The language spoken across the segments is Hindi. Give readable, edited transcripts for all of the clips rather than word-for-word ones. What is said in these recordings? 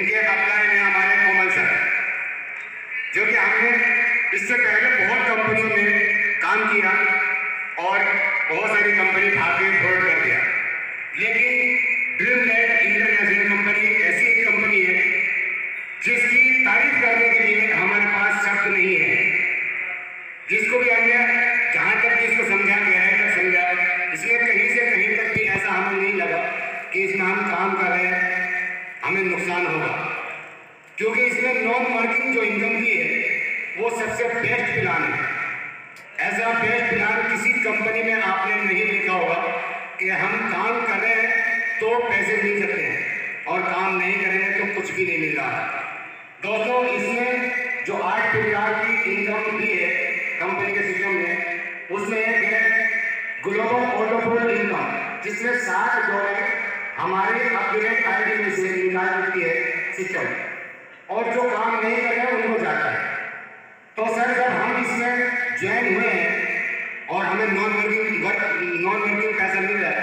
इनके अपलाइन है हमारे कोमल सर, जो कि हमने इससे पहले बहुत कंपनियों में काम किया और बहुत सारी कंपनी भाग फ्रॉड कर दिया। लेकिन ड्रीमलैंड इंटरनेशनल कंपनी ऐसी एक कंपनी है जिसकी तारीफ करने के लिए हमारे पास शब्द नहीं है। जिसको भी हमने जहाँ तक भी इसको समझा गहराई तक समझा, इसमें कहीं से कहीं तक भी ऐसा हमें नहीं लगा कि इसमें हम काम कर रहे हैं हमें नुकसान होगा, क्योंकि इसमें नॉन वर्किंग जो इनकम की है वो सबसे बेस्ट प्लान है। ऐसा बेस्ट प्लान किसी कंपनी में आपने नहीं देखा होगा कि हम काम कर रहे हैं तो पैसे मिल सकते हैं और काम नहीं करेंगे तो कुछ भी नहीं मिल रहा। दोस्तों, इसमें जो 8 प्रकार की इनकम भी है कंपनी के सिस्टम में, उसमें एक है ग्लोबल ऑटोफोल्ड इनकम, जिसमें $60 हमारे अपडेट आईडी में से निकाल देती है सिस्टम और जो काम नहीं कर रहे हैं उनको जाता है। तो सर, जब हम इसमें ज्वाइन हुए हैं और हमें नॉन वर्किंग पैसा मिल रहा है,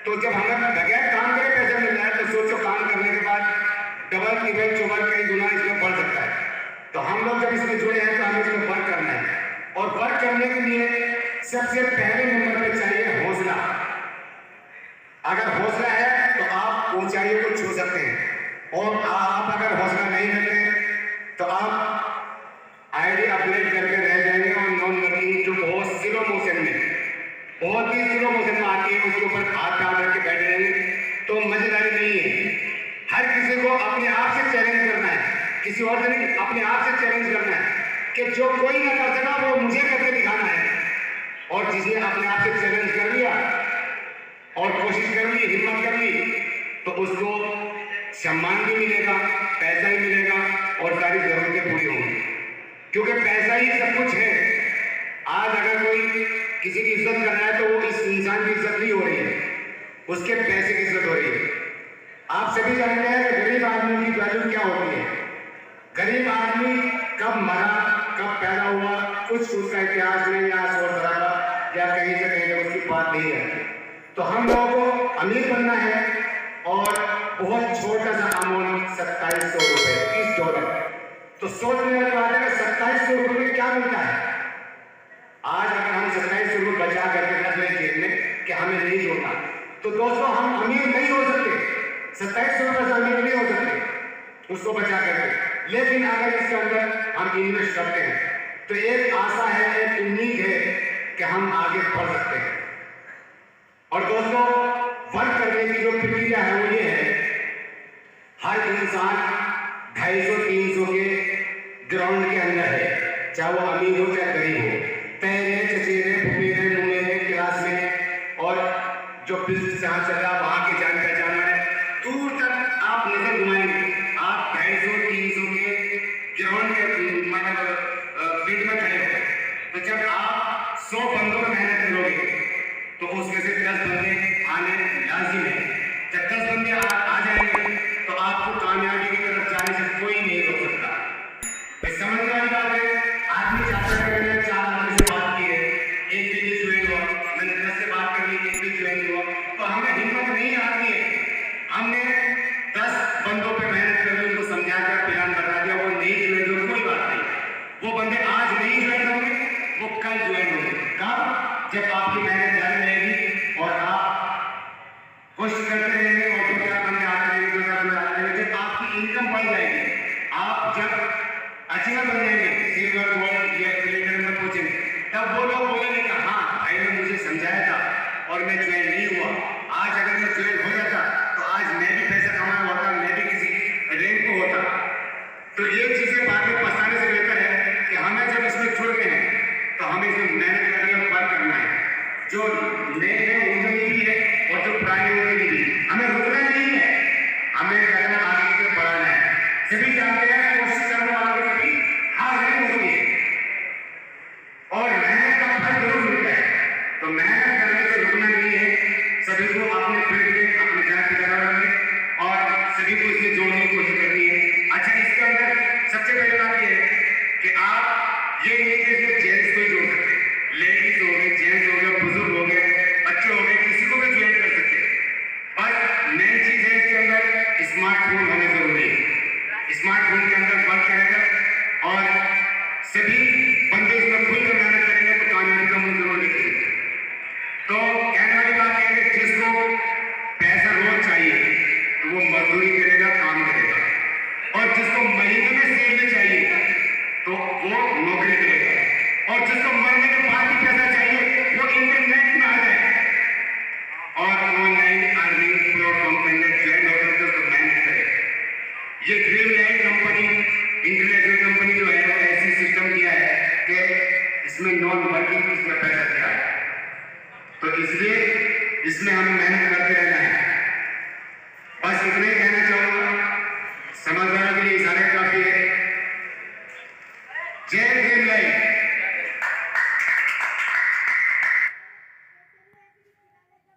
तो जब हमें बगैर काम करे पैसा मिल रहा है तो सोचो काम करने के बाद डबल ट्रिपल चौबल कई गुना इसमें बढ़ सकता है। तो हम लोग जब इसमें जुड़े हैं तो हमें इसमें वर्क करना है और वर्क करने के लिए सबसे पहले नंबर पे चाहिए हौसला। अगर हौसला है तो आप ऊंचाइयों को छू सकते हैं और आप अगर हौसला नहीं रखते तो आप आईडी अपडेट करके रह जाएंगे और नॉन वर्किंग जो बहुत स्लो मोशन में, बहुत ही स्लो मोशन में आती है उसके ऊपर हाथ डाल करके बैठे रहेंगे तो मजेदारी नहीं है। हर किसी को अपने आप से चैलेंज करना है, किसी और से नहीं, अपने आप से चैलेंज करना है कि जो कोई ना कर सका वो मुझे करके दिखाना है। और जिसने अपने आप से चैलेंज कर लिया और कोशिश कर ली, हिम्मत कर ली, तो उसको सम्मान भी मिलेगा, पैसा भी मिलेगा और सारी जरूरतें पूरी होंगी, क्योंकि पैसा ही सब कुछ है। आज अगर कोई किसी की इज्जत कर रहा है तो वो इस इंसान की इज्जत नहीं हो रही है, उसके पैसे की इज्जत हो रही है। आप सभी जानते हैं कि गरीब आदमी की वैल्यू क्या होती है। गरीब आदमी कब मरा, कब पैदा हुआ, कुछ उसका इतिहास नहीं या शोर शराबा या कहीं से कहीं तक उसकी बात नहीं है। तो हम लोगों को अमीर बनना है और बहुत छोटा सा अमाउंट $2700, $30। तो सोचने वाली बात है कि $2700 में क्या मिलता है। आज अगर हम $2700 बचा करके रख लें जेब में कि हमें नहीं जोड़ना, तो दोस्तों हम अमीर नहीं हो सकते। $2700 से अमीर नहीं हो सकते उसको बचा करके। लेकिन अगर इसके अंदर हम इन्वेस्ट करते हैं तो एक आशा है, एक उम्मीद है कि हम आगे बढ़ सकते हैं। और दोस्तों, वर्क करने की जो प्रक्रिया है वो ये है, हर इंसान 250-300 के ग्राउंड के अंदर है, चाहे वो अमीर हो चाहे गरीब हो, पैरे चचेरे फुफेरे मुंगेरे क्लास में और जो बिजनेस जहाँ चल रहा वहाँ के जान पहचान वाले दूर तक आप नजर घुमाएंगे, आप 250-300 के ग्राउंड के मतलब फील्ड में खड़े हो। तो जब आप 100 बंदों में मेहनत करोगे तो उसमें से 10 बंदे आने लाजिम है। जब 10 बंदे आ जाएंगे तो आपको कामयाबी की तरफ जाने से कोई नहीं रोक सकता। तो समझने वाली बात है, आदमी चाहता है कि मैंने 4 आदमी से बात की है, एक भी नहीं ज्वाइन हुआ, मैंने 10 से बात कर ली, एक भी ज्वाइन हुआ, तो हमें हिम्मत नहीं आती है। हमने 10 बंदों पे मेहनत कर ली, उनको समझा दिया, प्लान बता दिया, वो नहीं ज्वाइन हुए, कोई बात नहीं। वो बंदे आज नहीं ज्वाइन होंगे, वो कल ज्वाइन होंगे। कब? जब आपकी मेहनत जारी रहेगी और आप कोशिश करते रहेंगे और 2-4 बंदे आते रहेंगे, 2-4 बंदे आते रहेंगे, जब आपकी इनकम बढ़ जाएगी, आप जब अचीवर बन जाएंगे, सिल्वर गोल्ड या प्लेटिनम में पहुंचेंगे, तब वो लोग बोलेंगे कि हाँ भाई ने मुझे समझाया था और मैं ज्वाइन नहीं हुआ। आज अगर मैं ज्वाइन हो जाता तो आज मैं भी पैसा कमाया होता, मैं भी किसी रैंक को होता। तो ये चीजें बातें पछताने से बेहतर है कि हमें जब इसमें जुड़ गए हैं तो हमें इसमें मेहनत करनी और वर्क करना है। जो नए हैं उनके लिए भी है और जो पुराने उनके लिए भी। हमें रुकना नहीं है, हमें कदम आगे की तरफ बढ़ाना है। सभी जानते हैं कोशिश करने वालों को कभी हार नहीं होती है और मेहनत का फल जरूर मिलता है। तो मेहनत करने से रुकना नहीं है, सभी को अपने फील्ड में, अपने जान पे लगाना है और सभी को इसमें जोड़ने की कोशिश करनी है। अच्छा, इसके अंदर सबसे पहले बात यह है कि आप ये नहीं कि इसमें जेंट्स को ही जोड़ सकते, लेडीज हो गए, जेंट्स हो गए, बुजुर्ग हो गए, बच्चे हो गए, किसी को भी ज्वाइन कर सकते हैं। बस मेन चीज है इसके अंदर स्मार्टफोन होने जरूरी है। स्मार्टफोन के अंदर वर्क करेगा और सभी बंदे इसमें खुलकर मेहनत करेंगे तो कामयाबी का मंजिल जरूर देखेंगे। तो कहने वाली बात यह है कि जिसको पैसा रोज चाहिए तो वो मजदूरी करेगा, काम करेगा, और जिसको महीने में सैलरी चाहिए तो वो नौकरी करेगा, और जिसको मरने के बाद भी पैसा चाहिए वो इंटरनेट में आ जाए और ऑनलाइन अर्निंग प्लेटफॉर्म के अंदर ज्वाइन होकर के उसको मेहनत करे। ये ड्रीमलाइट कंपनी इंटरनेशनल कंपनी जो है वो ऐसी सिस्टम किया है कि इसमें नॉन वर्किंग इसमें पैसा दिया है, तो इसलिए इसमें हमें मेहनत करते रहना है। बस इतना ही कहना चाहूंगा, समझदारों के लिए इशारे काफी है। जय ड्रीमलाइट।